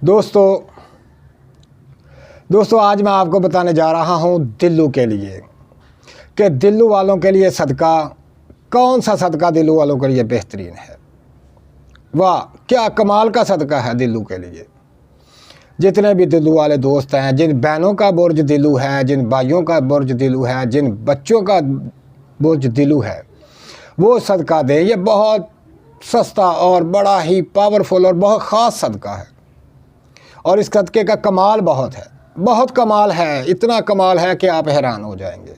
دوستو آج میں آپ کو بتانے جا رہا ہوں دلو کے لیے کہ دلو والوں کے لیے صدقہ کون سا صدقہ دلو والوں کے لیے بہترین ہے۔ واہ کیا کمال کا صدقہ ہے دلو کے لیے۔ جتنے بھی دلو والے دوست ہیں، جن بہنوں کا برج دلو ہے، جن بھائیوں کا برج دلو ہے، جن بچوں کا برج دلو ہے، وہ صدقہ دیں۔ یہ بہت سستا اور بڑا ہی پاورفل اور بہت خاص صدقہ ہے، اور اس صدقے کا کمال بہت کمال ہے، اتنا کمال ہے کہ آپ حیران ہو جائیں گے۔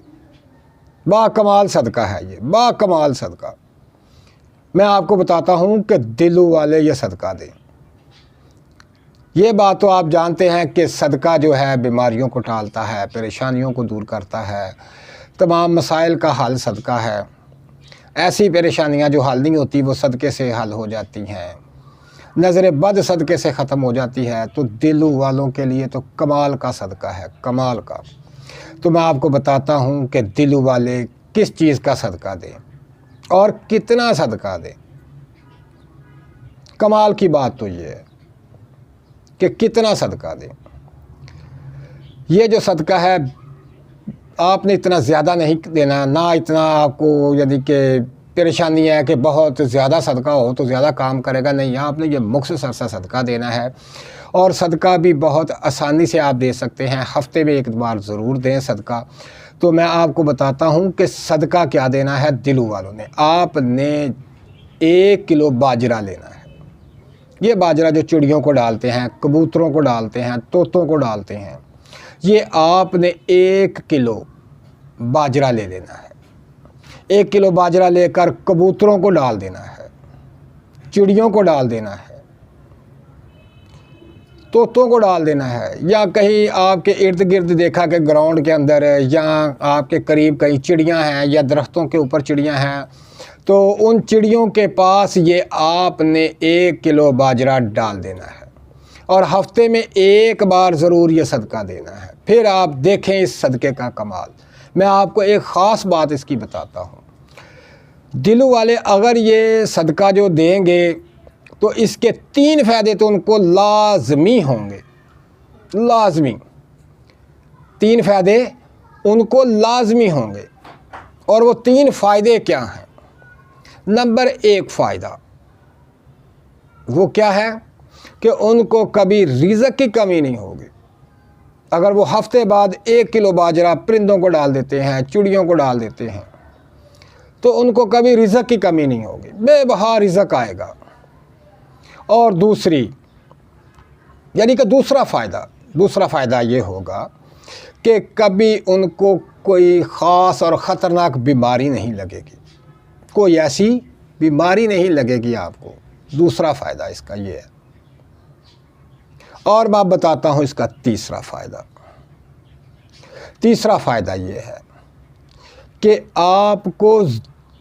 با کمال صدقہ ہے یہ، با کمال صدقہ۔ میں آپ کو بتاتا ہوں کہ دلو والے یہ صدقہ دیں۔ یہ بات تو آپ جانتے ہیں کہ صدقہ جو ہے بیماریوں کو ٹالتا ہے، پریشانیوں کو دور کرتا ہے، تمام مسائل کا حل صدقہ ہے۔ ایسی پریشانیاں جو حل نہیں ہوتی وہ صدقے سے حل ہو جاتی ہیں، نظر بد صدقے سے ختم ہو جاتی ہے۔ تو دلو والوں کے لیے تو کمال کا صدقہ ہے، کمال کا۔ تو میں آپ کو بتاتا ہوں کہ دلو والے کس چیز کا صدقہ دیں اور کتنا صدقہ دیں۔ کمال کی بات تو یہ ہے کہ کتنا صدقہ دیں۔ یہ جو صدقہ ہے آپ نے اتنا زیادہ نہیں دینا، نہ اتنا آپ کو یعنی کہ پریشانی ہے کہ بہت زیادہ صدقہ ہو تو زیادہ کام کرے گا، نہیں، آپ نے یہ مختصر سا صدقہ دینا ہے۔ اور صدقہ بھی بہت آسانی سے آپ دے سکتے ہیں، ہفتے میں ایک بار ضرور دیں صدقہ۔ تو میں آپ کو بتاتا ہوں کہ صدقہ کیا دینا ہے دلو والوں نے۔ آپ نے 1 کلو باجرہ لینا ہے۔ یہ باجرہ جو چڑیوں کو ڈالتے ہیں، کبوتروں کو ڈالتے ہیں، طوطوں کو ڈالتے ہیں، یہ آپ نے 1 کلو باجرہ لے لینا ہے۔ 1 کلو باجرہ لے کر کبوتروں کو ڈال دینا ہے، چڑیوں کو ڈال دینا ہے، طوطوں کو ڈال دینا ہے، یا کہیں آپ کے ارد گرد دیکھا کہ گراؤنڈ کے اندر یا آپ کے قریب کہیں چڑیاں ہیں یا درختوں کے اوپر چڑیاں ہیں، تو ان چڑیوں کے پاس یہ آپ نے 1 کلو باجرہ ڈال دینا ہے، اور ہفتے میں ایک بار ضرور یہ صدقہ دینا ہے۔ پھر آپ دیکھیں اس صدقے کا کمال۔ میں آپ کو ایک خاص بات اس کی بتاتا ہوں۔ دلو والے اگر یہ صدقہ جو دیں گے تو اس کے 3 فائدے تو ان کو لازمی ہوں گے، لازمی 3 فائدے ان کو لازمی ہوں گے۔ اور وہ 3 فائدے کیا ہیں؟ نمبر 1 فائدہ وہ کیا ہے کہ ان کو کبھی رزق کی کمی نہیں ہوگی۔ اگر وہ ہفتے بعد 1 کلو باجرہ پرندوں کو ڈال دیتے ہیں، چڑیوں کو ڈال دیتے ہیں، تو ان کو کبھی رزق کی کمی نہیں ہوگی، بے بہا رزق آئے گا۔ اور دوسرا فائدہ یہ ہوگا کہ کبھی ان کو کوئی خاص اور خطرناک بیماری نہیں لگے گی، کوئی ایسی بیماری نہیں لگے گی آپ کو۔ دوسرا فائدہ اس کا یہ ہے۔ اور میں بتاتا ہوں اس کا تیسرا فائدہ۔ تیسرا فائدہ یہ ہے کہ آپ کو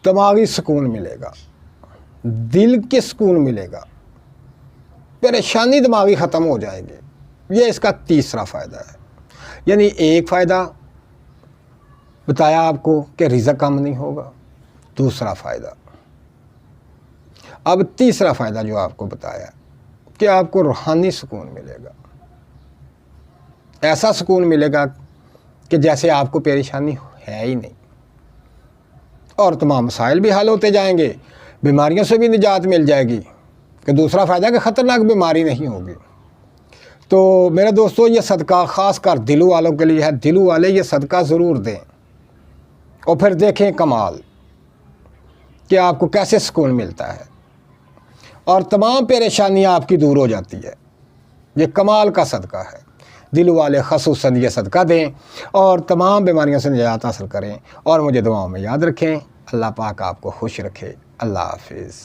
دماغی سکون ملے گا، دل کے سکون ملے گا، پریشانی دماغی ختم ہو جائے گی۔ یہ اس کا تیسرا فائدہ ہے۔ یعنی ایک فائدہ بتایا آپ کو کہ رزق کم نہیں ہوگا، دوسرا فائدہ۔ اب تیسرا فائدہ جو آپ کو بتایا کہ آپ کو روحانی سکون ملے گا، ایسا سکون ملے گا کہ جیسے آپ کو پریشانی ہے ہی نہیں، اور تمام مسائل بھی حل ہوتے جائیں گے، بیماریوں سے بھی نجات مل جائے گی۔ کہ دوسرا فائدہ کہ خطرناک بیماری نہیں ہوگی۔ تو میرے دوستو یہ صدقہ خاص کر دلو والوں کے لیے ہے۔ دلو والے یہ صدقہ ضرور دیں، اور پھر دیکھیں کمال کہ آپ کو کیسے سکون ملتا ہے، اور تمام پریشانیاں آپ کی دور ہو جاتی ہے۔ یہ کمال کا صدقہ ہے۔ دلو والے خصوصاً یہ صدقہ دیں اور تمام بیماریوں سے نجات حاصل کریں، اور مجھے دعاؤں میں یاد رکھیں۔ اللہ پاک آپ کو خوش رکھے۔ اللہ حافظ۔